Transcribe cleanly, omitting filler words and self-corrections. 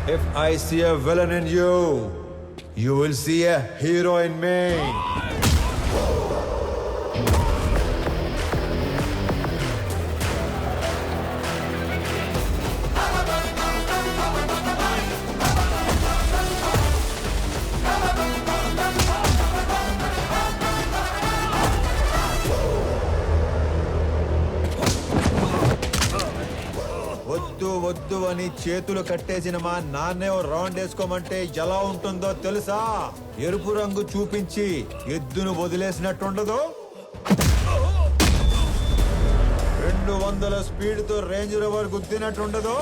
If I see a villain in you, you will see a hero in me. వద్దు వద్దు అని చేతులు కట్టేసిన మా నాన్నే ఓ రౌండ్ వేసుకోమంటే ఎలా ఉంటుందో తెలుసా? ఎరుపు రంగు చూపించి ఎద్దును వదిలేసినట్టుండదు. 200 స్పీడ్ తో రేంజ్ రోవర్ గుద్దినట్టుండదు.